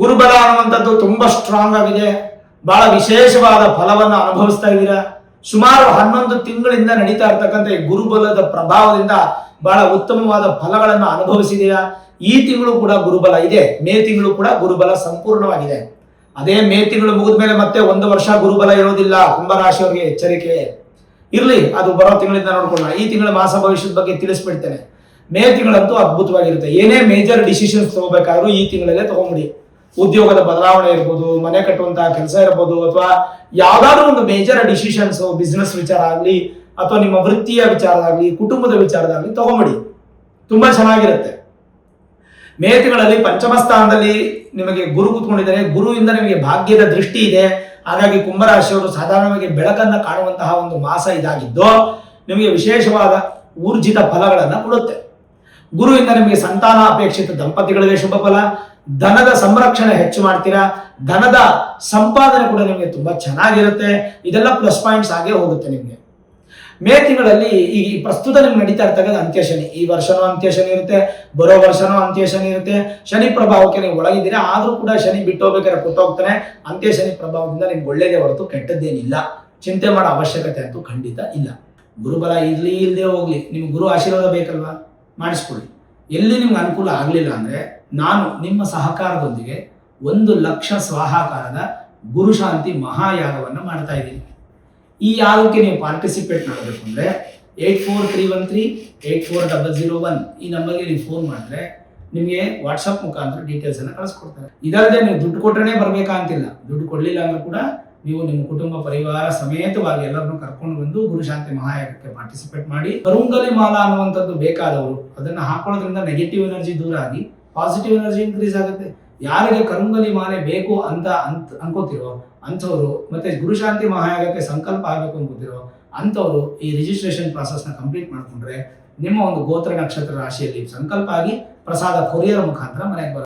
ಗುರುಬಲ ಅನ್ನುವಂಥದ್ದು ತುಂಬಾ ಸ್ಟ್ರಾಂಗ್ ಆಗಿದೆ. ಬಹಳ ವಿಶೇಷವಾದ ಫಲವನ್ನು ಅನುಭವಿಸ್ತಾ ಇದ್ದೀರಾ. ಸುಮಾರು 11 ತಿಂಗಳಿಂದ ನಡೀತಾ ಇರ್ತಕ್ಕಂಥ ಈ ಗುರುಬಲದ ಪ್ರಭಾವದಿಂದ ಬಹಳ ಉತ್ತಮವಾದ ಫಲಗಳನ್ನು ಅನುಭವಿಸಿದೀರಾ. ಈ ತಿಂಗಳು ಕೂಡ ಗುರುಬಲ ಇದೆ. ಮೇ ತಿಂಗಳು ಕೂಡ ಗುರುಬಲ ಸಂಪೂರ್ಣವಾಗಿದೆ. ಅದೇ ಮೇ ತಿಂಗಳು ಮುಗಿದ ಮೇಲೆ ಮತ್ತೆ 1 ವರ್ಷ ಗುರುಬಲ ಇರೋದಿಲ್ಲ. ಕುಂಭರಾಶಿಯವರಿಗೆ ಎಚ್ಚರಿಕೆ ಇರಲಿ, ಅದು ಬರೋ ತಿಂಗಳಿಂದ ನೋಡ್ಕೊಳ್ಳೋಣ. ಈ ತಿಂಗಳ ಮಾಸ ಭವಿಷ್ಯದ ಬಗ್ಗೆ ತಿಳಿಸ್ಬಿಡ್ತೇನೆ. ಮೇ ತಿಂಗಳಂತೂ ಅದ್ಭುತವಾಗಿರುತ್ತೆ. ಏನೇ ಮೇಜರ್ ಡಿಸಿಷನ್ಸ್ ತಗೋಬೇಕಾದ್ರೂ ಈ ತಿಂಗಳಲ್ಲೇ ತಗೊಂಬಿಡಿ. ಉದ್ಯೋಗದ ಬದಲಾವಣೆ ಇರ್ಬೋದು, ಮನೆ ಕಟ್ಟುವಂತಹ ಕೆಲಸ ಇರ್ಬೋದು, ಅಥವಾ ಯಾವ್ದಾದ್ರು ಒಂದು ಮೇಜರ್ ಡಿಸಿಷನ್ಸ್, ಬಿಸ್ನೆಸ್ ವಿಚಾರ ಆಗಲಿ ಅಥವಾ ನಿಮ್ಮ ವೃತ್ತಿಯ ವಿಚಾರದಾಗ್ಲಿ, ಕುಟುಂಬದ ವಿಚಾರದಾಗ್ಲಿ ತಗೊಂಬಿಡಿ. ತುಂಬಾ ಚೆನ್ನಾಗಿರುತ್ತೆ. ಮೇ ತಿಂಗಳಲ್ಲಿ ಪಂಚಮ ಸ್ಥಾನದಲ್ಲಿ ನಿಮಗೆ ಗುರು ಕೂತ್ಕೊಂಡಿದ್ದಾರೆ. ಗುರುವಿಂದ ನಿಮಗೆ ಭಾಗ್ಯದ ದೃಷ್ಟಿ ಇದೆ. ಹಾಗಾಗಿ ಕುಂಭರಾಶಿಯವರು ಸಾಧಾರಣವಾಗಿ ಬೆಳಕನ್ನ ಕಾಣುವಂತಹ ಒಂದು ಮಾಸ ಇದಾಗಿದ್ದು ನಿಮಗೆ ವಿಶೇಷವಾದ ಊರ್ಜಿತ ಫಲಗಳನ್ನ ಕೊಡುತ್ತೆ. ಗುರುವಿಂದ ನಿಮಗೆ ಸಂತಾನ ಅಪೇಕ್ಷಿತ ದಂಪತಿಗಳಿಗೆ ಶುಭ ಫಲ. ಧನದ ಸಂರಕ್ಷಣೆ ಹೆಚ್ಚು ಮಾಡ್ತೀರಾ. ಧನದ ಸಂಪಾದನೆ ಕೂಡ ನಿಮಗೆ ತುಂಬಾ ಚೆನ್ನಾಗಿರುತ್ತೆ. ಇದೆಲ್ಲ ಪ್ಲಸ್ ಪಾಯಿಂಟ್ಸ್ ಆಗೇ ಹೋಗುತ್ತೆ ನಿಮಗೆ. ಮೇ ತಿಂಗಳಲ್ಲಿ ಈ ಪ್ರಸ್ತುತ ನಿಮ್ಗೆ ನಡೀತಾ ಇರ್ತಕ್ಕಂಥ ಅಂತ್ಯ ಶನಿ, ಈ ವರ್ಷನೂ ಅಂತ್ಯ ಶನಿ ಇರುತ್ತೆ, ಬರೋ ವರ್ಷನೂ ಅಂತ್ಯ ಶನಿ ಇರುತ್ತೆ. ಶನಿ ಪ್ರಭಾವಕ್ಕೆ ನೀವು ಒಳಗಿದ್ದೀರಾ, ಆದ್ರೂ ಕೂಡ ಶನಿ ಬಿಟ್ಟು ಹೋಗ್ಬೇಕಾದ್ರೆ ಕೊಟ್ಟೋಗ್ತಾನೆ. ಅಂತ್ಯ ಶನಿ ಪ್ರಭಾವದಿಂದ ನಿಮ್ಗೆ ಒಳ್ಳೇದೇ ಹೊರತು ಕೆಟ್ಟದ್ದೇನಿಲ್ಲ. ಚಿಂತೆ ಮಾಡೋ ಅವಶ್ಯಕತೆ ಅಂತೂ ಖಂಡಿತ ಇಲ್ಲ. ಗುರುಬಲ ಇರ್ಲಿ ಇಲ್ಲದೆ ಹೋಗ್ಲಿ, ನಿಮ್ಗೆ ಗುರು ಆಶೀರ್ವಾದ ಬೇಕಲ್ವಾ, ಮಾಡಿಸ್ಕೊಳ್ಳಿ. ಎಲ್ಲಿ ನಿಮ್ಗೆ ಅನುಕೂಲ ಆಗಲಿಲ್ಲ ಅಂದ್ರೆ ನಾನು ನಿಮ್ಮ ಸಹಕಾರದೊಂದಿಗೆ 1 ಲಕ್ಷ ಸ್ವಾಹಾಕಾರದ ಗುರುಶಾಂತಿ ಮಹಾಯಾಗವನ್ನು ಮಾಡ್ತಾ ಇದ್ದೀನಿ. ಈ ಯಾಗಕ್ಕೆ ನೀವು ಪಾರ್ಟಿಸಿಪೇಟ್ ಮಾಡಬೇಕು ಅಂದ್ರೆ 8431384001 ಈ ನಂಬರ್ಗೆ ನೀವು ಫೋನ್ ಮಾಡಿದ್ರೆ ನಿಮಗೆ ವಾಟ್ಸಪ್ ಮುಖಾಂತರ ಡೀಟೇಲ್ಸ್ ಅನ್ನ ಕಳಿಸ್ಕೊಡ್ತಾರೆ. ಇದಲ್ಲದೆ ನೀವು ದುಡ್ಡು ಕೊಟ್ಟರೆ ಬರ್ಬೇಕಂತಿಲ್ಲ. ದುಡ್ಡು ಕೊಡ್ಲಿಲ್ಲ ಅಂದ್ರೂ ಕೂಡ ನೀವು ನಿಮ್ಮ ಕುಟುಂಬ ಪರಿವಾರ ಸಮೇತವಾಗಿ ಎಲ್ಲರನ್ನು ಕರ್ಕೊಂಡು ಬಂದು ಗುರುಶಾಂತಿ ಮಹಾಯಾಗಕ್ಕೆ ಪಾರ್ಟಿಸಿಪೇಟ್ ಮಾಡಿ. ಕರುಂಗಲಿ ಮಾಲಾ ಅನ್ನುವಂಥದ್ದು ಬೇಕಾದವರು ಅದನ್ನ ಹಾಕೊಳ್ಳೋದ್ರಿಂದ ನೆಗೆಟಿವ್ ಎನರ್ಜಿ ದೂರ ಆಗಿ ಪಾಸಿಟಿವ್ ಎನರ್ಜಿ ಇನ್ಕ್ರೀಸ್ ಆಗುತ್ತೆ. ಯಾರಿಗೆ ಕರುಂಗಲಿ ಮಾಲೆ ಬೇಕು ಅಂತ ಅನ್ಕೋತಿರೋ ಅಂಥವ್ರು, ಮತ್ತೆ ಗುರುಶಾಂತಿ ಮಹಾಯಾಗಕ್ಕೆ ಸಂಕಲ್ಪ ಆಗಬೇಕು ಅನ್ಕೋತಿರೋ ಅಂಥವ್ರು ಈ ರಿಜಿಸ್ಟ್ರೇಷನ್ ಪ್ರಾಸೆಸ್ನ ಕಂಪ್ಲೀಟ್ ಮಾಡ್ಕೊಂಡ್ರೆ ನಿಮ್ಮ ಒಂದು ಗೋತ್ರ ನಕ್ಷತ್ರ ರಾಶಿಯಲ್ಲಿ ಸಂಕಲ್ಪ ಆಗಿ ಪ್ರಸಾದ ಕೊರಿಯರ್ ಮುಖಾಂತರ ಮನೆಗೆ ಬರುತ್ತೆ.